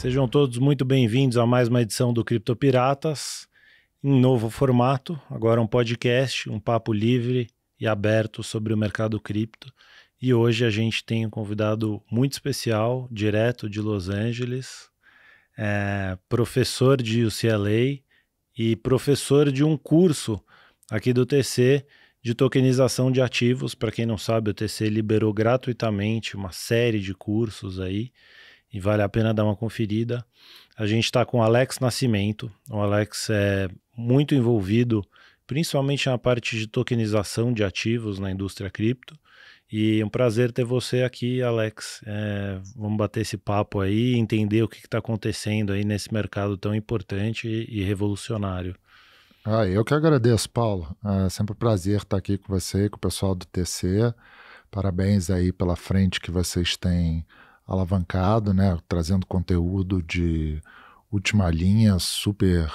Sejam todos muito bem-vindos a mais uma edição do Criptopiratas, em novo formato, agora um podcast, um papo livre e aberto sobre o mercado cripto. E hoje a gente tem um convidado muito especial, direto de Los Angeles, professor de UCLA e professor de um curso aqui do TC de tokenização de ativos. Para quem não sabe, o TC liberou gratuitamente uma série de cursos aí, e vale a pena dar uma conferida. A gente está com o Alex Nascimento. O Alex é muito envolvido, principalmente na parte de tokenização de ativos na indústria cripto. E é um prazer ter você aqui, Alex. Vamos bater esse papo aí, entender o que está acontecendo aí nesse mercado tão importante e revolucionário. Eu que agradeço, Paulo. É sempre um prazer estar aqui com você e com o pessoal do TC. Parabéns aí pela frente que vocês têm alavancado, né? Trazendo conteúdo de última linha, super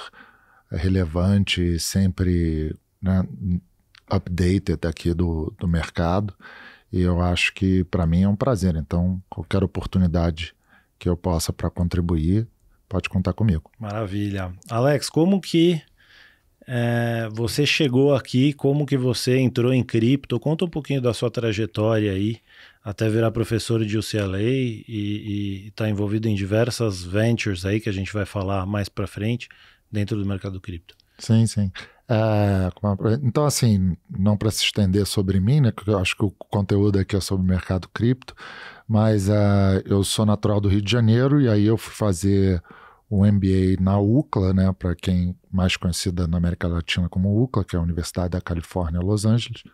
relevante, sempre, né, updated aqui do mercado. E eu acho que para mim é um prazer. Então, qualquer oportunidade que eu possa para contribuir, pode contar comigo. Maravilha. Alex, como que você chegou aqui, como que você entrou em cripto? Conta um pouquinho da sua trajetória aí, até virar professor de UCLA e estar envolvido em diversas ventures aí, que a gente vai falar mais para frente, dentro do mercado cripto. Sim. Então, assim, não para se estender sobre mim, né, porque eu acho que o conteúdo aqui é sobre o mercado cripto, mas eu sou natural do Rio de Janeiro e aí eu fui fazer o MBA na UCLA, né, para quem mais conhecida na América Latina como UCLA, que é a Universidade da Califórnia, Los Angeles.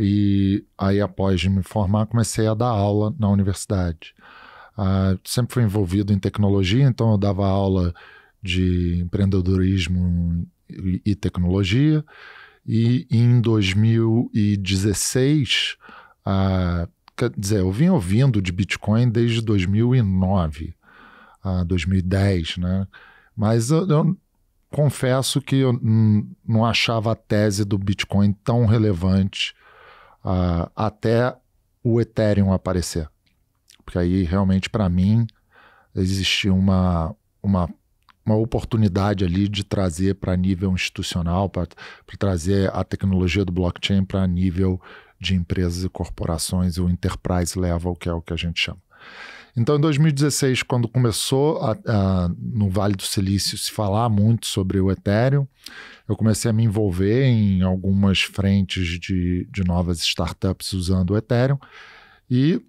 E aí, após me formar, comecei a dar aula na universidade. Sempre fui envolvido em tecnologia, então eu dava aula de empreendedorismo e tecnologia. E em 2016, quer dizer, eu vim ouvindo de Bitcoin desde 2009. 2010, né? Mas eu confesso que eu não achava a tese do Bitcoin tão relevante até o Ethereum aparecer. Porque aí, realmente, para mim, existia uma oportunidade ali de trazer para nível institucional, para trazer a tecnologia do blockchain para nível de empresas e corporações, o enterprise level, que é o que a gente chama. Então, em 2016, quando começou no Vale do Silício se falar muito sobre o Ethereum, eu comecei a me envolver em algumas frentes de novas startups usando o Ethereum e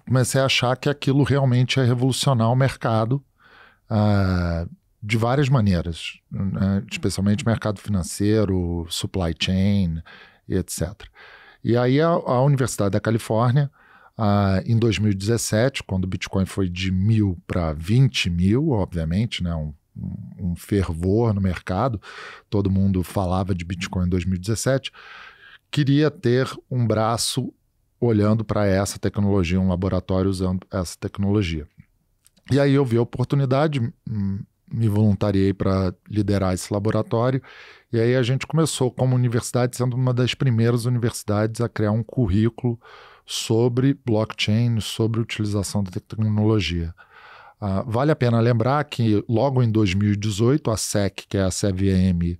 comecei a achar que aquilo realmente ia revolucionar o mercado de várias maneiras, né? Especialmente mercado financeiro, supply chain, e etc. E aí a Universidade da Califórnia, em 2017, quando o Bitcoin foi de 1.000 para 20 mil, obviamente, né, um fervor no mercado, todo mundo falava de Bitcoin em 2017, queria ter um braço olhando para essa tecnologia, um laboratório usando essa tecnologia. E aí eu vi a oportunidade, me voluntariei para liderar esse laboratório, e aí a gente começou como universidade, sendo uma das primeiras universidades a criar um currículo sobre blockchain, sobre utilização da tecnologia. Vale a pena lembrar que logo em 2018, a SEC, que é a CVM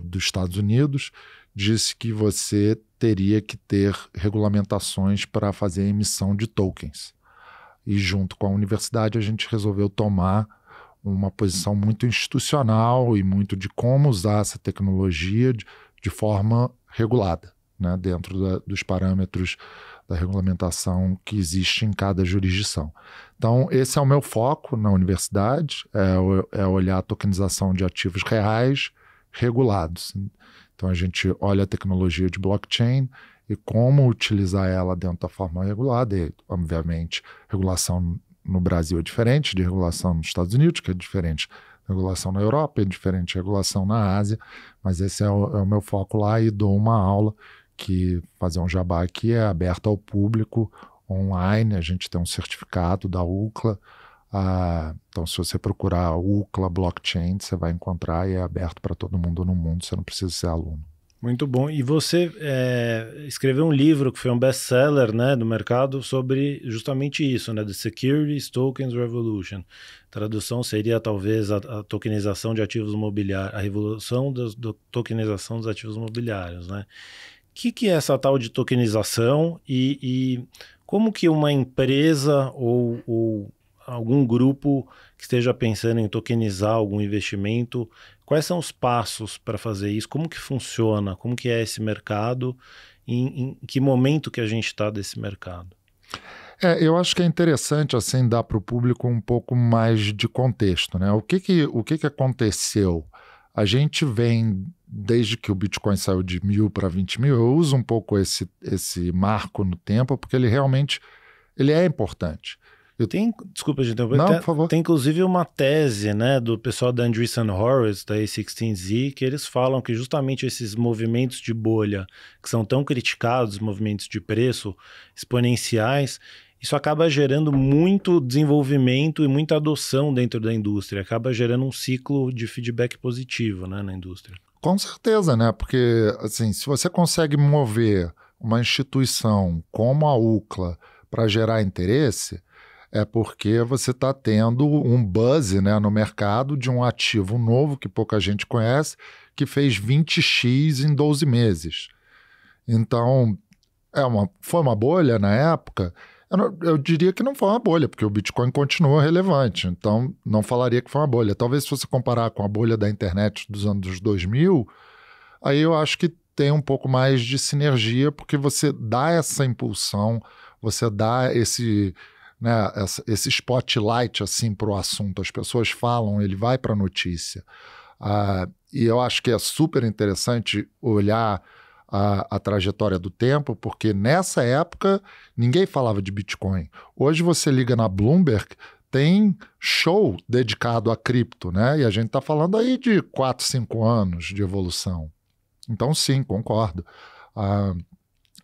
dos Estados Unidos, disse que você teria que ter regulamentações para fazer a emissão de tokens. E junto com a universidade a gente resolveu tomar uma posição muito institucional e muito de como usar essa tecnologia de forma regulada, né, dentro dos parâmetros da regulamentação que existe em cada jurisdição. Então, esse é o meu foco na universidade, é olhar a tokenização de ativos reais regulados. Então, a gente olha a tecnologia de blockchain e como utilizar ela dentro da forma regulada. E, obviamente, regulação no Brasil é diferente de regulação nos Estados Unidos, que é diferente da regulação na Europa, é diferente da regulação na Ásia, mas esse é o meu foco lá e dou uma aula que, fazer um jabá aqui, é aberta ao público online. A gente tem um certificado da UCLA, então se você procurar UCLA Blockchain, você vai encontrar e é aberto para todo mundo no mundo, você não precisa ser aluno. Muito bom. E você escreveu um livro que foi um best-seller, né, do mercado sobre justamente isso, né, The Securities Tokens Revolution. A tradução seria talvez a tokenização de ativos imobiliários, a revolução da tokenização dos ativos imobiliários, né? O que é essa tal de tokenização e como que uma empresa ou algum grupo que esteja pensando em tokenizar algum investimento, quais são os passos para fazer isso? Como que funciona? Como que é esse mercado? Em que momento que a gente está desse mercado? Eu acho que é interessante assim dar para o público um pouco mais de contexto, né? O que aconteceu? A gente vem, desde que o Bitcoin saiu de 1.000 para 20 mil, eu uso um pouco esse marco no tempo, porque ele realmente é importante. Desculpa, gente, Não, por favor. Tem inclusive uma tese, né, do pessoal da Andreessen Horowitz, da A16Z, que eles falam que justamente esses movimentos de bolha, que são tão criticados, movimentos de preço exponenciais, isso acaba gerando muito desenvolvimento e muita adoção dentro da indústria, acaba gerando um ciclo de feedback positivo, né, na indústria. Com certeza, né? Porque, assim, se você consegue mover uma instituição como a UCLA para gerar interesse, é porque você está tendo um buzz, né, no mercado de um ativo novo que pouca gente conhece, que fez 20x em 12 meses. Então, foi uma bolha na época? Eu diria que não foi uma bolha, porque o Bitcoin continua relevante, então não falaria que foi uma bolha. Talvez se você comparar com a bolha da internet dos anos 2000, aí eu acho que tem um pouco mais de sinergia, porque você dá essa impulsão, você dá esse spotlight assim, para o assunto. As pessoas falam, ele vai para a notícia. E eu acho que é super interessante olhar a trajetória do tempo, porque nessa época ninguém falava de Bitcoin. Hoje você liga na Bloomberg, tem show dedicado a cripto, né? E a gente está falando aí de 4, 5 anos de evolução. Então sim, concordo.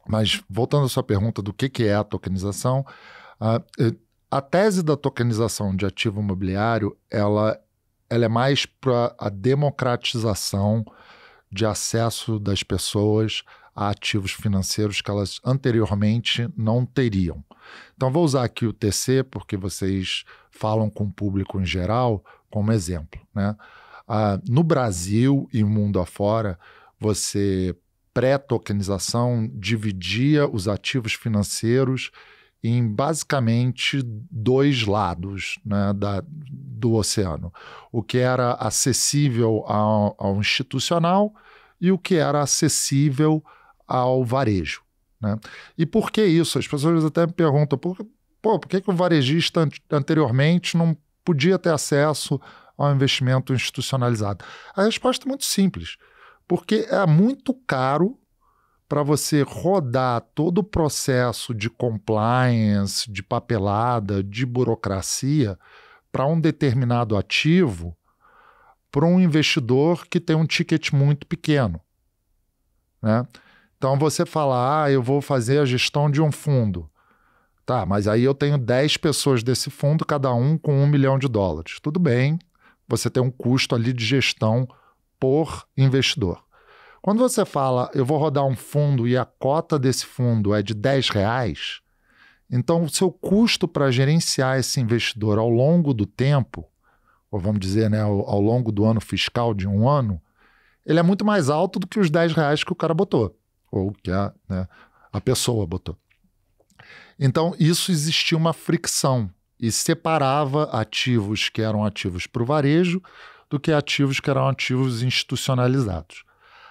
Mas voltando à sua pergunta do que é a tokenização, a tese da tokenização de ativo imobiliário, ela é mais para a democratização de acesso das pessoas a ativos financeiros que elas anteriormente não teriam. Então, vou usar aqui o TC, porque vocês falam com o público em geral, como exemplo, né? No Brasil e mundo afora, você, pré-tokenização, dividia os ativos financeiros em basicamente 2 lados, né, do oceano. O que era acessível ao institucional e o que era acessível ao varejo, né? E por que isso? As pessoas até me perguntam, por que o varejista anteriormente não podia ter acesso ao investimento institucionalizado? A resposta é muito simples, porque é muito caro para você rodar todo o processo de compliance, de papelada, de burocracia para um determinado ativo, para um investidor que tem um ticket muito pequeno, né? Então você fala, eu vou fazer a gestão de um fundo. Tá, mas aí eu tenho 10 pessoas desse fundo, cada um com $1 milhão. Tudo bem, você tem um custo ali de gestão por investidor. Quando você fala, eu vou rodar um fundo e a cota desse fundo é de R$10, então o seu custo para gerenciar esse investidor ao longo do tempo, ou vamos dizer, né, ao longo do ano fiscal de um ano, ele é muito mais alto do que os R$10 que o cara botou, ou que a pessoa botou. Então, isso existia uma fricção e separava ativos que eram ativos para o varejo do que ativos que eram ativos institucionalizados.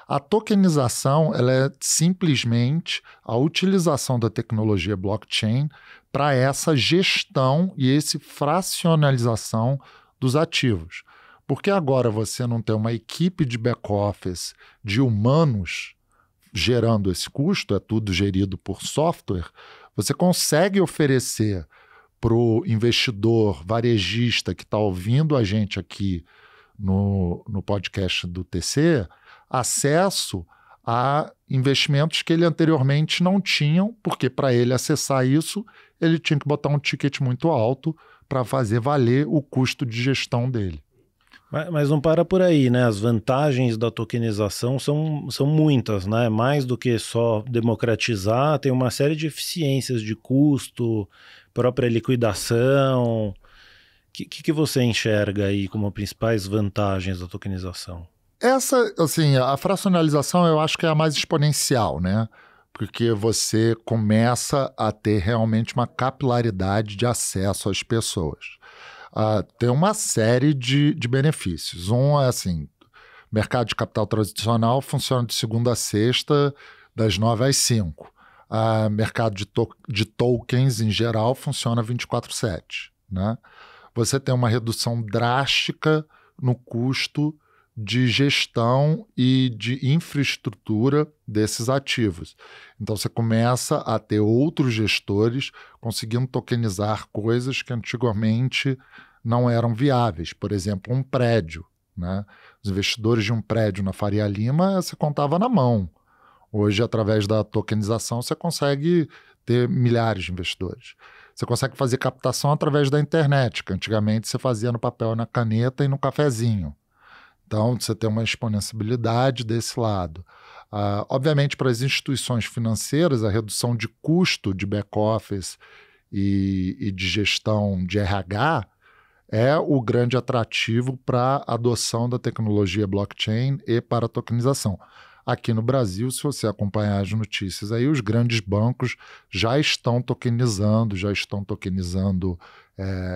A tokenização, ela é simplesmente a utilização da tecnologia blockchain para essa gestão e esse fracionalização dos ativos. Porque agora você não tem uma equipe de back-office de humanos gerando esse custo, é tudo gerido por software, você consegue oferecer para o investidor varejista que está ouvindo a gente aqui no podcast do TC, acesso a investimentos que ele anteriormente não tinha, porque para ele acessar isso, ele tinha que botar um ticket muito alto para fazer valer o custo de gestão dele. Mas não para por aí, né? As vantagens da tokenização são muitas, né? Mais do que só democratizar, tem uma série de eficiências de custo, própria liquidação. Que você enxerga aí como principais vantagens da tokenização? Essa, assim, a fracionalização eu acho que é a mais exponencial, né? Porque você começa a ter realmente uma capilaridade de acesso às pessoas. Tem uma série de benefícios. Um é assim, mercado de capital tradicional funciona de segunda a sexta, das 9 às 5. Mercado de tokens, em geral, funciona 24/7, né? Você tem uma redução drástica no custo de gestão e de infraestrutura desses ativos. Então, você começa a ter outros gestores conseguindo tokenizar coisas que antigamente não eram viáveis. Por exemplo, um prédio, né? Os investidores de um prédio na Faria Lima, você contava na mão. Hoje, através da tokenização, você consegue ter milhares de investidores. Você consegue fazer captação através da internet, que antigamente você fazia no papel, na caneta e no cafezinho. Então, você tem uma exponencialidade desse lado. Obviamente, para as instituições financeiras, a redução de custo de back-office e de gestão de RH é o grande atrativo para a adoção da tecnologia blockchain e para a tokenização. Aqui no Brasil, se você acompanhar as notícias, aí os grandes bancos já estão tokenizando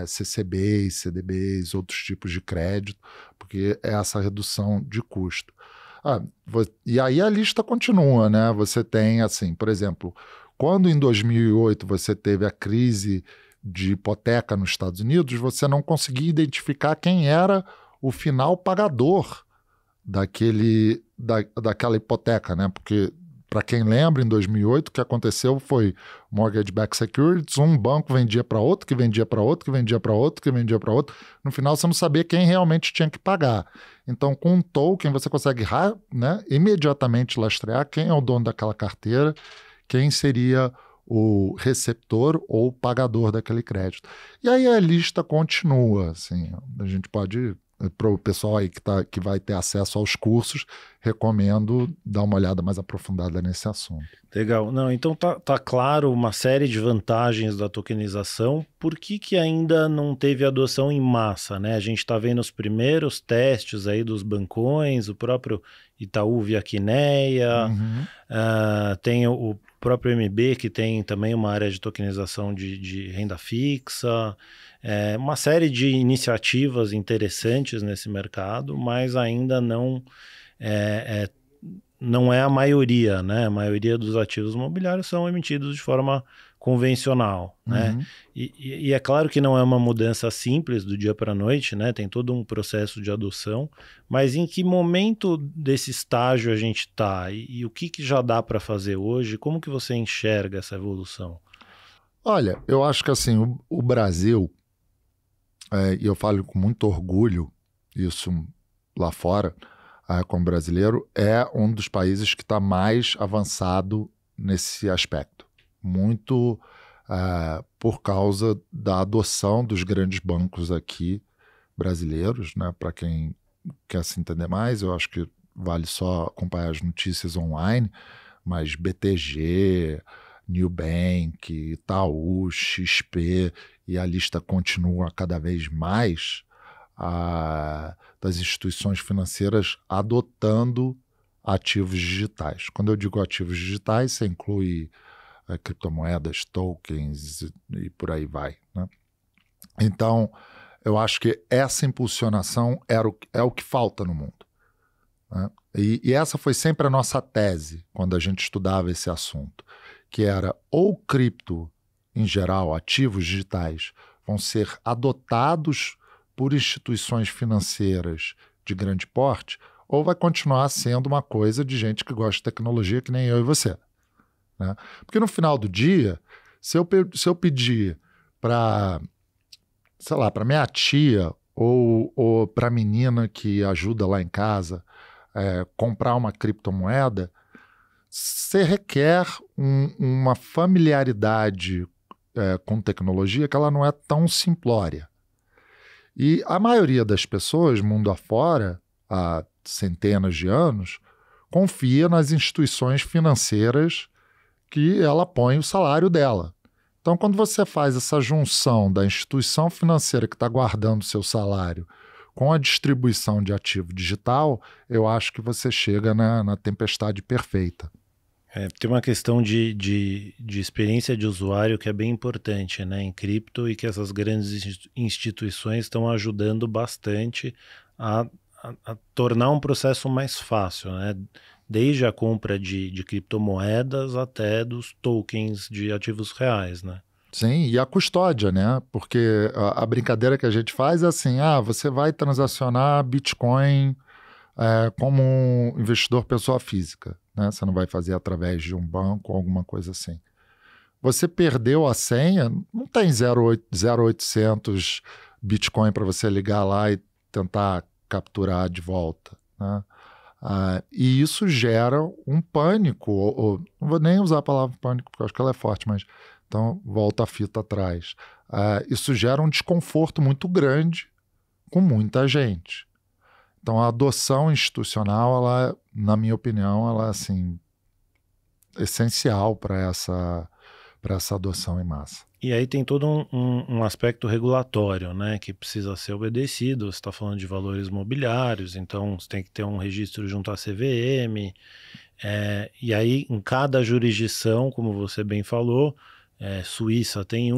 CCBs, CDBs, outros tipos de crédito, porque é essa redução de custo. E aí a lista continua, né? Você tem, assim, por exemplo, quando em 2008 você teve a crise de hipoteca nos Estados Unidos, você não conseguia identificar quem era o final pagador daquela hipoteca, né? Porque, para quem lembra, em 2008, o que aconteceu foi mortgage-backed securities, um banco vendia para outro, que vendia para outro, que vendia para outro, que vendia para outro. No final, você não sabia quem realmente tinha que pagar. Então, com um token, você consegue, né, imediatamente lastrear quem é o dono daquela carteira, quem seria o receptor ou pagador daquele crédito. E aí a lista continua, assim, a gente pode... Para o pessoal aí que vai ter acesso aos cursos, recomendo dar uma olhada mais aprofundada nesse assunto. Legal. Não, então tá claro uma série de vantagens da tokenização. Por que ainda não teve adoção em massa, né? A gente está vendo os primeiros testes aí dos bancões, o próprio Itaú via Quineia, tem o próprio MB, que tem também uma área de tokenização de renda fixa, uma série de iniciativas interessantes nesse mercado, mas ainda não é a maioria, né? A maioria dos ativos imobiliários são emitidos de forma convencional, né? E é claro que não é uma mudança simples do dia para a noite, né? Tem todo um processo de adoção, mas em que momento desse estágio a gente está? E o que já dá para fazer hoje? Como que você enxerga essa evolução? Olha, eu acho que assim, o Brasil, e eu falo com muito orgulho isso lá fora, como brasileiro, é um dos países que está mais avançado nesse aspecto. Muito por causa da adoção dos grandes bancos aqui brasileiros, né? Para quem quer se entender mais, eu acho que vale só acompanhar as notícias online, mas BTG, Nubank, Itaú, XP, e a lista continua cada vez mais, das instituições financeiras adotando ativos digitais. Quando eu digo ativos digitais, você inclui criptomoedas, tokens e por aí vai, né? Então, eu acho que essa impulsionação é o que falta no mundo, né? E essa foi sempre a nossa tese quando a gente estudava esse assunto, que era ou cripto, em geral, ativos digitais, vão ser adotados por instituições financeiras de grande porte, ou vai continuar sendo uma coisa de gente que gosta de tecnologia, que nem eu e você, né? Porque no final do dia, se eu pedir para, sei lá, para minha tia ou para a menina que ajuda lá em casa comprar uma criptomoeda, você requer uma familiaridade com tecnologia que ela não é tão simplória. E a maioria das pessoas, mundo afora, há centenas de anos, confia nas instituições financeiras que ela põe o salário dela. Então, quando você faz essa junção da instituição financeira que está guardando o seu salário com a distribuição de ativo digital, eu acho que você chega na tempestade perfeita. Tem uma questão de experiência de usuário que é bem importante, né, em cripto, e que essas grandes instituições estão ajudando bastante a tornar um processo mais fácil, né? Desde a compra de criptomoedas até dos tokens de ativos reais, né? Sim, e a custódia, né? Porque a brincadeira que a gente faz é assim, você vai transacionar Bitcoin como um investidor pessoa física, né? Você não vai fazer através de um banco ou alguma coisa assim. Você perdeu a senha, não tem 0,800 Bitcoin para você ligar lá e tentar capturar de volta, né? E isso gera um pânico, não vou nem usar a palavra pânico, porque eu acho que ela é forte, mas então volta a fita atrás. Isso gera um desconforto muito grande com muita gente. Então a adoção institucional, ela, na minha opinião, ela é assim, essencial para essa adoção em massa. E aí tem todo um aspecto regulatório, né, que precisa ser obedecido. Você está falando de valores mobiliários, então você tem que ter um registro junto à CVM. E aí, em cada jurisdição, como você bem falou, Suíça tem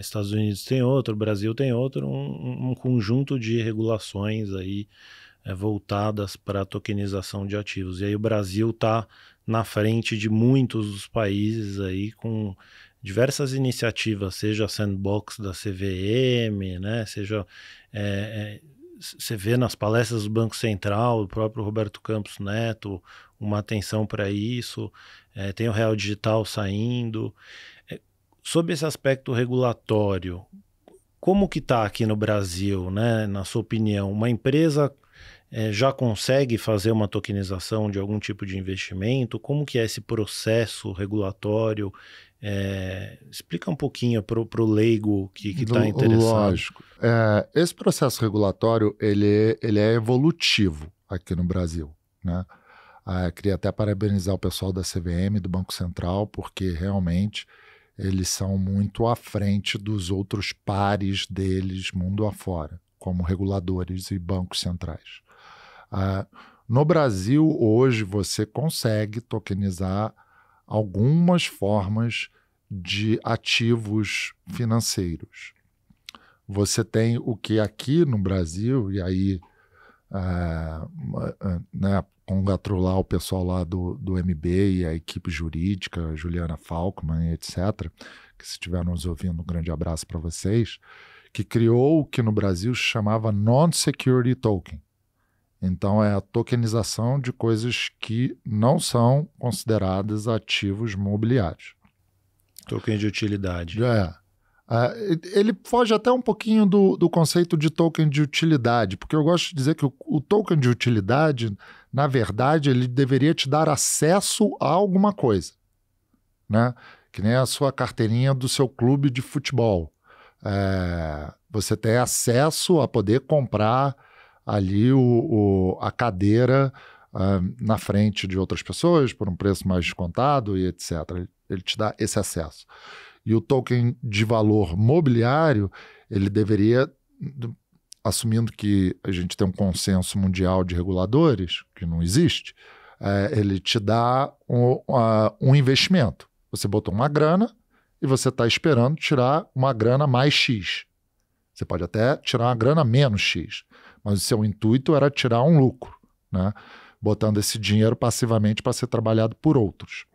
Estados Unidos tem outro, Brasil tem outro, um conjunto de regulações aí voltadas para a tokenização de ativos. E aí o Brasil está na frente de muitos dos países aí com diversas iniciativas, seja a sandbox da CVM, né, seja você vê nas palestras do Banco Central, o próprio Roberto Campos Neto, uma atenção para isso, tem o Real Digital saindo. Sob esse aspecto regulatório, como que está aqui no Brasil, né, na sua opinião? Uma empresa já consegue fazer uma tokenização de algum tipo de investimento? Como que é esse processo regulatório? Explica um pouquinho para o leigo que está interessado. Lógico. Esse processo regulatório ele é evolutivo aqui no Brasil, né? Queria até parabenizar o pessoal da CVM, do Banco Central, porque realmente eles são muito à frente dos outros pares deles mundo afora, como reguladores e bancos centrais. No Brasil, hoje, você consegue tokenizar algumas formas de ativos financeiros. Você tem o que aqui no Brasil, e aí congratular o pessoal lá do MB e a equipe jurídica, Juliana Falkman, etc., que se estiver nos ouvindo, um grande abraço para vocês, que criou o que no Brasil se chamava Non-Security Token. Então, é a tokenização de coisas que não são consideradas ativos mobiliários. Token de utilidade. Ele foge até um pouquinho do conceito de token de utilidade, porque eu gosto de dizer que o token de utilidade, na verdade, ele deveria te dar acesso a alguma coisa, né? Que nem a sua carteirinha do seu clube de futebol. Você tem acesso a poder comprar ali a cadeira na frente de outras pessoas por um preço mais descontado e etc. Ele te dá esse acesso. E o token de valor mobiliário, ele deveria, assumindo que a gente tem um consenso mundial de reguladores, que não existe, ele te dá um investimento. Você botou uma grana e você está esperando tirar uma grana mais X. Você pode até tirar uma grana menos X, mas o seu intuito era tirar um lucro, né? Botando esse dinheiro passivamente para ser trabalhado por outros.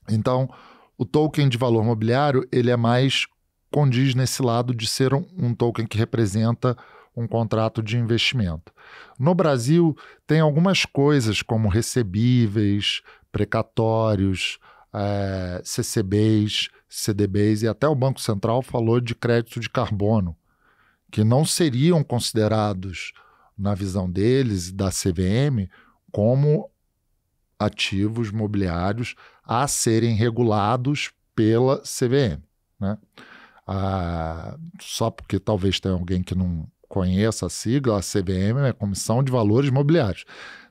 Então, o token de valor mobiliário, ele é mais condiz nesse lado de ser um token que representa um contrato de investimento. No Brasil, tem algumas coisas como recebíveis, precatórios, CCBs, CDBs, e até o Banco Central falou de crédito de carbono, que não seriam considerados, na visão deles, da CVM, como ativos mobiliários a serem regulados pela CVM, né? Só porque talvez tenha alguém que não conheça a sigla, a CVM é a Comissão de Valores Mobiliários.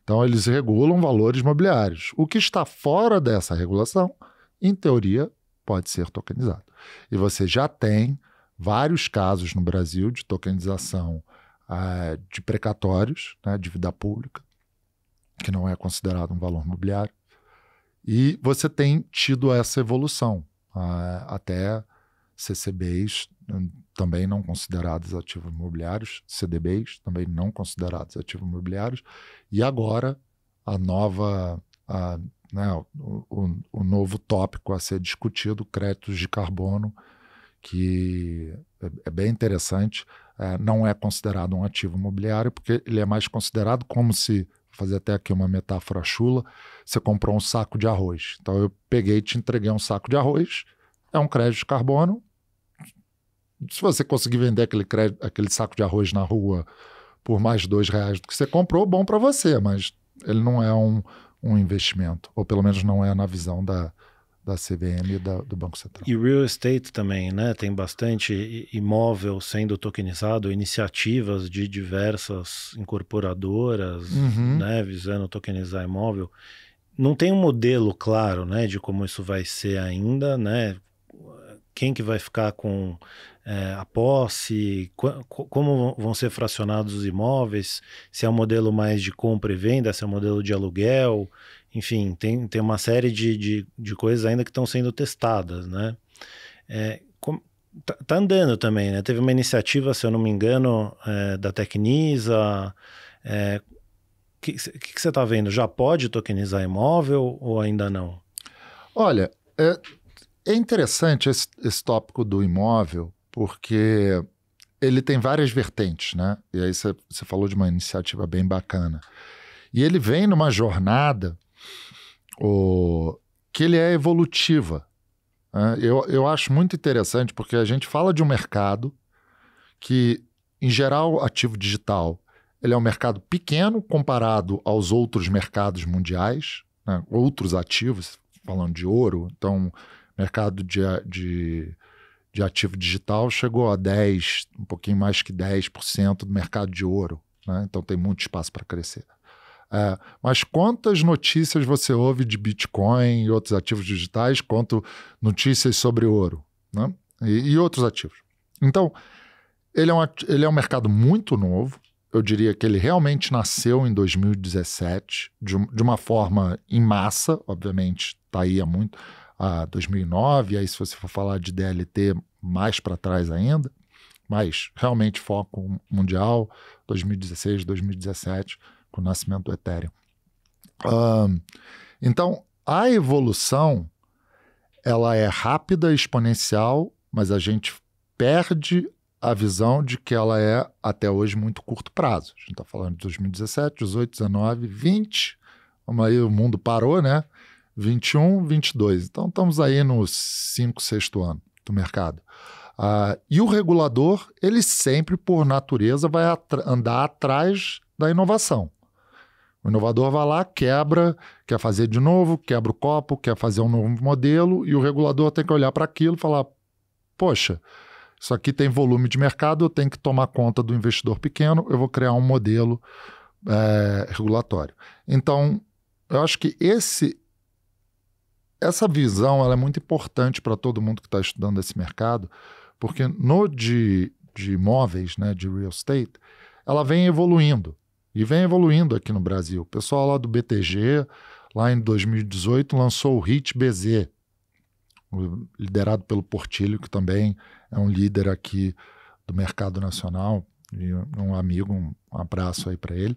Então, eles regulam valores mobiliários. O que está fora dessa regulação, em teoria, pode ser tokenizado. E você já tem vários casos no Brasil de tokenização de precatórios, né, dívida pública, que não é considerado um valor mobiliário. E você tem tido essa evolução, até CCBs também não considerados ativos imobiliários, CDBs também não considerados ativos imobiliários, e agora a nova, o novo tópico a ser discutido, créditos de carbono, que é bem interessante, não é considerado um ativo imobiliário, porque ele é mais considerado como se, vou fazer até aqui uma metáfora chula, você comprou um saco de arroz. Então eu peguei e te entreguei um saco de arroz, é um crédito de carbono. Se você conseguir vender aquele saco de arroz na rua por mais R$2 do que você comprou, bom para você, mas ele não é um investimento, ou pelo menos não é na visão da CVM e do Banco Central. E real estate também, né? Tem bastante imóvel sendo tokenizado, iniciativas de diversas incorporadoras, né, visando tokenizar imóvel. Não tem um modelo claro, né, de como isso vai ser ainda, né? Quem que vai ficar com a posse, como vão ser fracionados os imóveis, se é um modelo mais de compra e venda, se é um modelo de aluguel, enfim, tem uma série de coisas ainda que estão sendo testadas, né? Tá andando também, né? Teve uma iniciativa, se eu não me engano, da Tecnisa. O que você está vendo? Já pode tokenizar imóvel ou ainda não? Olha, é interessante esse tópico do imóvel, porque ele tem várias vertentes, né? E aí você falou de uma iniciativa bem bacana. E ele vem numa jornada que ele é evolutiva. Né? Eu acho muito interessante, porque a gente fala de um mercado que, em geral, ativo digital, ele é um mercado pequeno comparado aos outros mercados mundiais, né? Outros ativos, falando de ouro, então mercado de ativo digital chegou a um pouquinho mais que 10% do mercado de ouro, né? Então tem muito espaço para crescer. Mas quantas notícias você ouve de Bitcoin e outros ativos digitais, quanto notícias sobre ouro, né? E outros ativos. Então, ele é um mercado muito novo. Eu diria que ele realmente nasceu em 2017, de uma forma em massa, obviamente está aí há muito, 2009, e aí se você for falar de DLT, mais para trás ainda, mas realmente foco mundial, 2016, 2017, com o nascimento do Ethereum. Então, a evolução, ela é rápida, exponencial, mas a gente perde a visão de que ela é, até hoje, muito curto prazo. A gente está falando de 2017, 18, 19, 20, aí o mundo parou, né? 21, 22. Então, estamos aí no 5, 6º ano do mercado. E o regulador, ele sempre, por natureza, vai andar atrás da inovação. O inovador vai lá, quebra, quer fazer de novo, quebra o copo, quer fazer um novo modelo, e o regulador tem que olhar para aquilo e falar, poxa, isso aqui tem volume de mercado, eu tenho que tomar conta do investidor pequeno, eu vou criar um modelo regulatório. Então, eu acho que essa visão ela é muito importante para todo mundo que está estudando esse mercado, porque de imóveis, né, de real estate, ela vem evoluindo. E vem evoluindo aqui no Brasil. O pessoal lá do BTG, lá em 2018, lançou o REIT-BZ, liderado pelo Portilho, que também é um líder aqui do mercado nacional, e um amigo, um abraço aí para ele.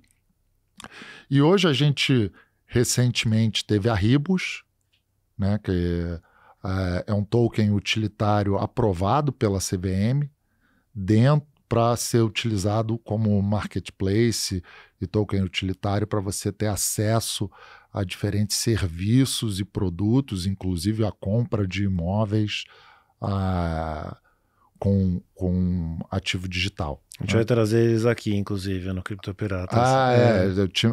E hoje a gente, recentemente, teve a Ribus, né, que é um token utilitário aprovado pela CVM, para ser utilizado como marketplace e token utilitário para você ter acesso a diferentes serviços e produtos, inclusive a compra de imóveis com ativo digital. A gente vai trazer eles aqui, inclusive, no Criptopiratas.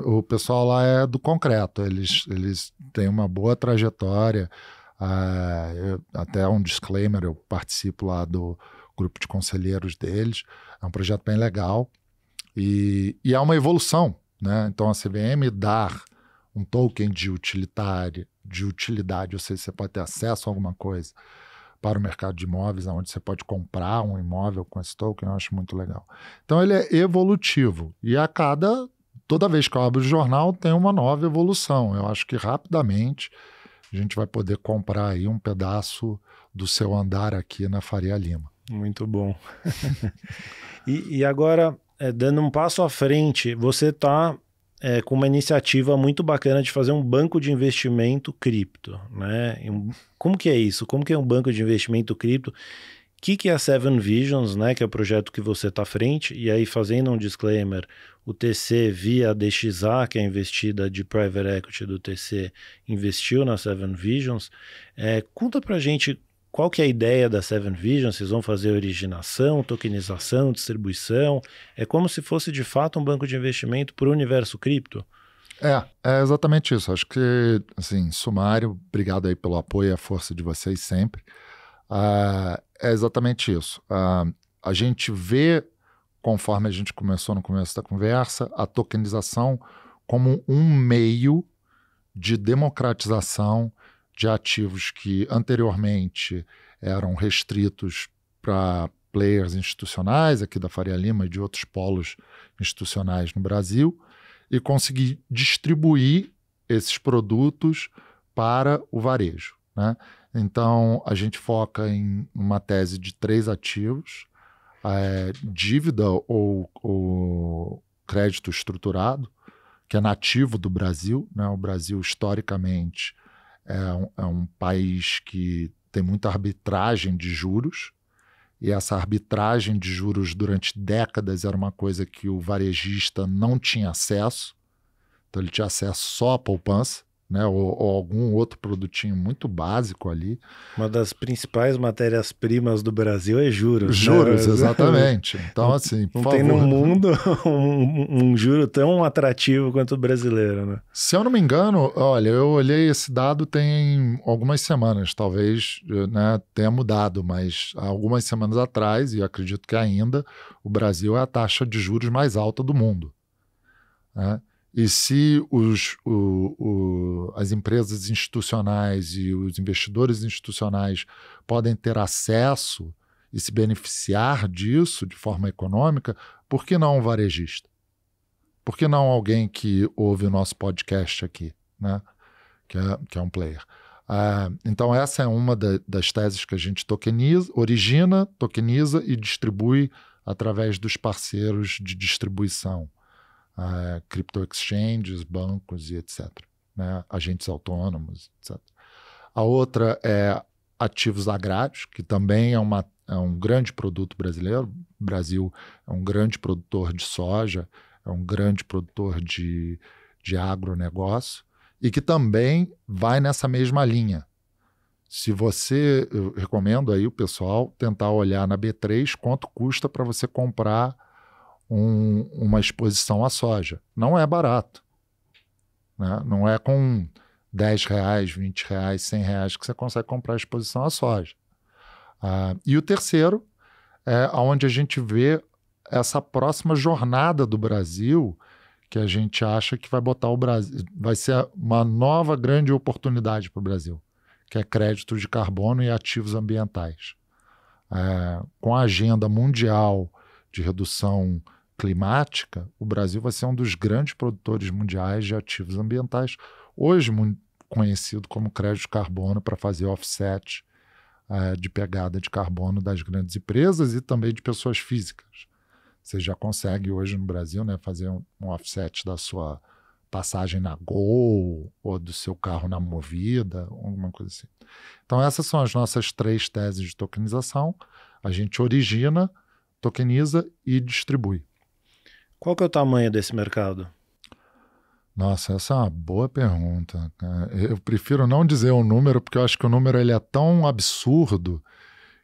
O pessoal lá é do concreto, eles têm uma boa trajetória, Até um disclaimer, eu participo lá do grupo de conselheiros deles. É um projeto bem legal e é uma evolução, né? Então a CVM dar um token de utilidade, ou seja, você pode ter acesso a alguma coisa para o mercado de imóveis, onde você pode comprar um imóvel com esse token, eu acho muito legal. Então ele é evolutivo e toda vez que eu abro o jornal tem uma nova evolução. Eu acho que rapidamente a gente vai poder comprar aí um pedaço do seu andar aqui na Faria Lima. Muito bom. E agora, dando um passo à frente, você está com uma iniciativa muito bacana de fazer um banco de investimento cripto, né? Como que é isso? Como que é um banco de investimento cripto? O que é a Seven Visions, né? Que é o projeto que você está à frente. E aí, fazendo um disclaimer, o TC, via a DXA, que é a investida de Private Equity do TC, investiu na Seven Visions. Conta pra gente qual que é a ideia da Seven Visions. Vocês vão fazer originação, tokenização, distribuição? É como se fosse, de fato, um banco de investimento para o universo cripto? É exatamente isso. Acho que, assim, sumário, obrigado aí pelo apoio e a força de vocês sempre. É exatamente isso. A gente vê, conforme a gente começou no começo da conversa, a tokenização como um meio de democratização de ativos que anteriormente eram restritos para players institucionais, aqui da Faria Lima e de outros polos institucionais no Brasil, e conseguir distribuir esses produtos para o varejo, né? Então, a gente foca em uma tese de 3 ativos, dívida ou crédito estruturado, que é nativo do Brasil, né? O Brasil, historicamente, é um país que tem muita arbitragem de juros, e essa arbitragem de juros durante décadas era uma coisa que o varejista não tinha acesso, então ele tinha acesso só à poupança, né? Ou algum outro produtinho muito básico ali. Uma das principais matérias-primas do Brasil é juros. Juros, né? Exatamente. Então, não, assim, por favor. Tem no mundo um juro tão atrativo quanto o brasileiro, né? Se eu não me engano, olha, eu olhei esse dado tem algumas semanas, talvez, né, tenha mudado, mas há algumas semanas atrás, e acredito que ainda, o Brasil é a taxa de juros mais alta do mundo, né? E se as empresas institucionais e os investidores institucionais podem ter acesso e se beneficiar disso de forma econômica, por que não um varejista? Por que não alguém que ouve o nosso podcast aqui, né? que é um player? Então essa é uma das teses que a gente origina, tokeniza e distribui através dos parceiros de distribuição. Crypto exchanges, bancos e etc. Né? Agentes autônomos, etc. A outra é ativos agrários, que também é um grande produto brasileiro. O Brasil é um grande produtor de soja, é um grande produtor de agronegócio e que também vai nessa mesma linha. Eu recomendo aí o pessoal tentar olhar na B3 quanto custa para você comprar uma exposição à soja. Não é barato, né? Não é com R$10, R$20, R$100 que você consegue comprar a exposição à soja. E o terceiro é onde a gente vê essa próxima jornada do Brasil, que a gente acha que vai botar o Brasil, vai ser uma nova grande oportunidade para o Brasil, que é crédito de carbono e ativos ambientais. Com a agenda mundial de redução climática, o Brasil vai ser um dos grandes produtores mundiais de ativos ambientais, hoje muito conhecido como crédito de carbono, para fazer offset de pegada de carbono das grandes empresas e também de pessoas físicas. Você já consegue hoje no Brasil, né, fazer um offset da sua passagem na Gol ou do seu carro na Movida, alguma coisa assim. Então essas são as nossas 3 teses de tokenização. A gente origina, tokeniza e distribui. Qual que é o tamanho desse mercado? Nossa, essa é uma boa pergunta. Eu prefiro não dizer um número, porque eu acho que o número ele é tão absurdo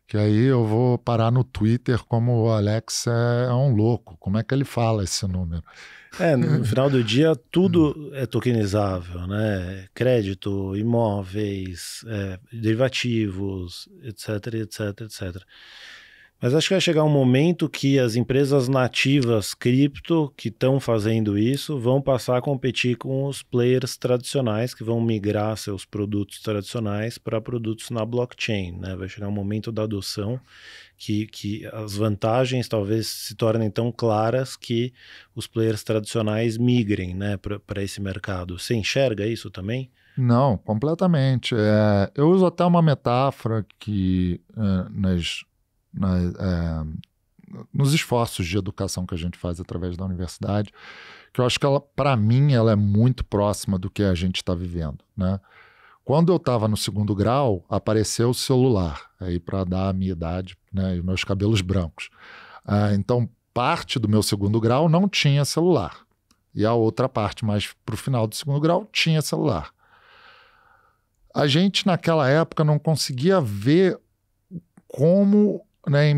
que aí eu vou parar no Twitter como o Alex é um louco. Como é que ele fala esse número? No final do dia, tudo é tokenizável, né? Crédito, imóveis, derivativos, etc, etc, etc. Mas acho que vai chegar um momento que as empresas nativas cripto que estão fazendo isso vão passar a competir com os players tradicionais que vão migrar seus produtos tradicionais para produtos na blockchain, né? Vai chegar um momento da adoção que as vantagens talvez se tornem tão claras que os players tradicionais migrem, né, para esse mercado. Você enxerga isso também? Não, completamente. Eu uso até uma metáfora que nos esforços de educação que a gente faz através da universidade, que eu acho que ela, para mim, ela é muito próxima do que a gente está vivendo, né? Quando eu estava no segundo grau, apareceu o celular, aí para dar a minha idade, né, e meus cabelos brancos. Então, parte do meu segundo grau não tinha celular. E a outra parte, mais para o final do segundo grau, tinha celular. A gente, naquela época, não conseguia ver como, né,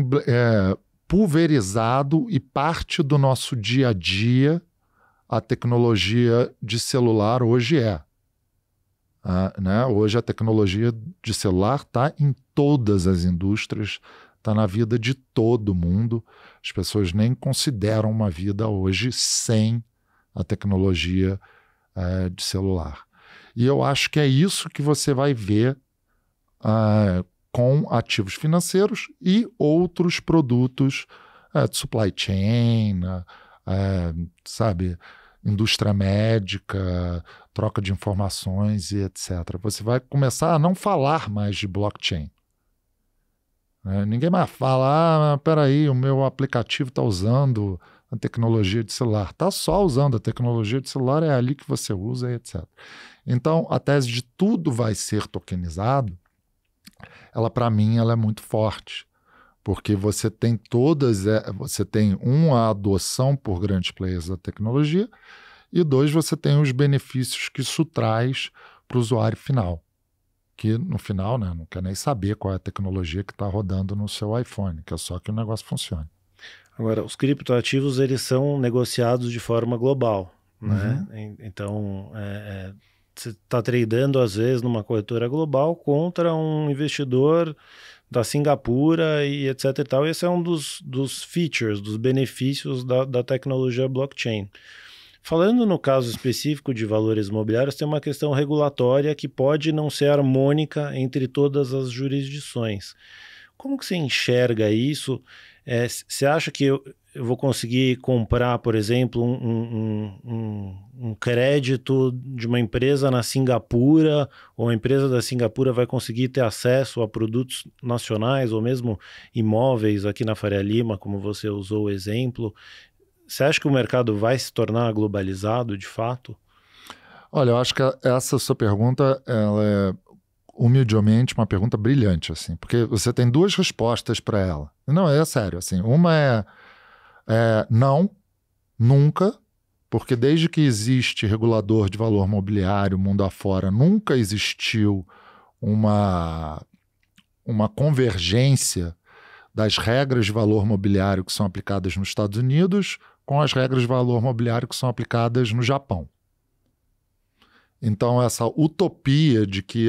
pulverizado e parte do nosso dia a dia a tecnologia de celular hoje é. Né? Hoje a tecnologia de celular está em todas as indústrias, está na vida de todo mundo. As pessoas nem consideram uma vida hoje sem a tecnologia de celular. E eu acho que é isso que você vai ver com ativos financeiros e outros produtos de supply chain, sabe, indústria médica, troca de informações e etc. Você vai começar a não falar mais de blockchain. Ninguém mais fala, peraí, o meu aplicativo está usando a tecnologia de celular. Está só usando a tecnologia de celular, é ali que você usa e etc. Então, a tese de tudo vai ser tokenizado, ela, para mim, ela é muito forte. Porque você tem a adoção por grandes players da tecnologia e dois, você tem os benefícios que isso traz para o usuário final, que no final, né, não quer nem saber qual é a tecnologia que está rodando no seu iPhone, que é só que o negócio funcione. Agora, os criptoativos, eles são negociados de forma global, né? Então, você está tradando, às vezes, numa corretora global contra um investidor da Singapura e etc e tal. Esse é um dos features, dos benefícios da tecnologia blockchain. Falando no caso específico de valores imobiliários, tem uma questão regulatória que pode não ser harmônica entre todas as jurisdições. Como que você enxerga isso? Você acha que eu vou conseguir comprar, por exemplo, um crédito de uma empresa na Singapura, ou a empresa da Singapura vai conseguir ter acesso a produtos nacionais, ou mesmo imóveis aqui na Faria Lima, como você usou o exemplo? Você acha que o mercado vai se tornar globalizado, de fato? Olha, eu acho que essa sua pergunta, ela é humildemente uma pergunta brilhante, assim, porque você tem duas respostas para ela. Não, é sério, assim, uma é não, nunca, porque desde que existe regulador de valor mobiliário mundo afora, nunca existiu uma convergência das regras de valor mobiliário que são aplicadas nos Estados Unidos com as regras de valor mobiliário que são aplicadas no Japão. Então, essa utopia de que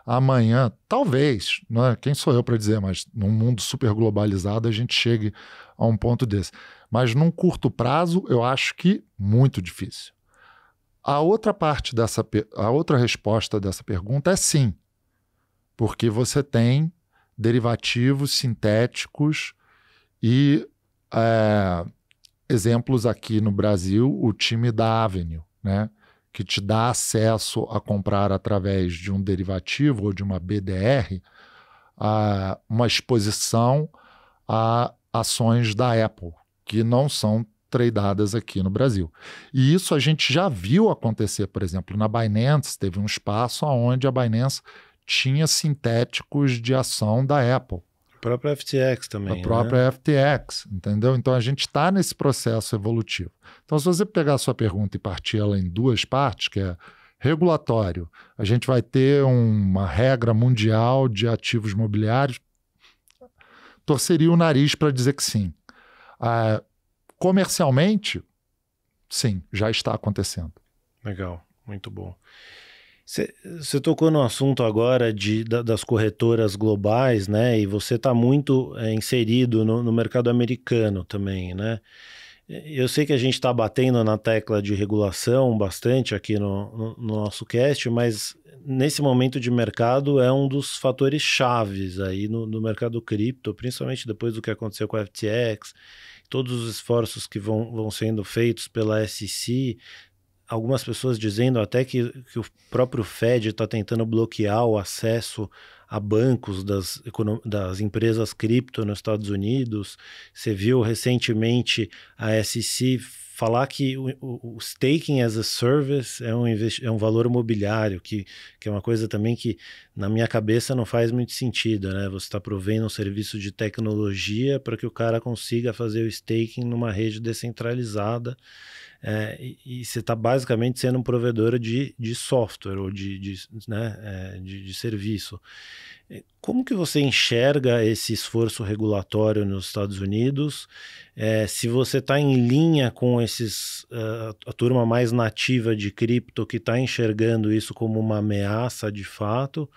amanhã, talvez, né, quem sou eu para dizer, mas num mundo super globalizado a gente chegue a um ponto desse. Mas num curto prazo, eu acho que muito difícil. A outra resposta dessa pergunta é sim, porque você tem derivativos sintéticos e exemplos aqui no Brasil, o time da Avenue, né, que te dá acesso a comprar através de um derivativo ou de uma BDR uma exposição a ações da Apple, que não são tradeadas aqui no Brasil. E isso a gente já viu acontecer, por exemplo, na Binance, teve um espaço onde a Binance tinha sintéticos de ação da Apple. A própria FTX também. A própria FTX, entendeu? Então a gente está nesse processo evolutivo. Então, se você pegar a sua pergunta e partir ela em duas partes, que é regulatório, a gente vai ter uma regra mundial de ativos imobiliários? torceria o nariz para dizer que sim. Comercialmente, sim, já está acontecendo. Legal, muito bom. Você tocou no assunto agora das corretoras globais, né? E você está muito inserido no mercado americano também, né? Eu sei que a gente está batendo na tecla de regulação bastante aqui no nosso cast, mas nesse momento de mercado é um dos fatores chaves aí no mercado cripto, principalmente depois do que aconteceu com a FTX, todos os esforços que vão sendo feitos pela SEC, algumas pessoas dizendo até que o próprio Fed está tentando bloquear o acesso a bancos das empresas cripto nos Estados Unidos. Você viu recentemente a SEC falar que o staking as a service é um valor imobiliário, que é uma coisa também que na minha cabeça não faz muito sentido, né? Você está provendo um serviço de tecnologia para que o cara consiga fazer o staking numa rede descentralizada. E você está basicamente sendo um provedor de software ou de serviço. Como que você enxerga esse esforço regulatório nos Estados Unidos? Se você está em linha com a turma mais nativa de cripto que está enxergando isso como uma ameaça de fato,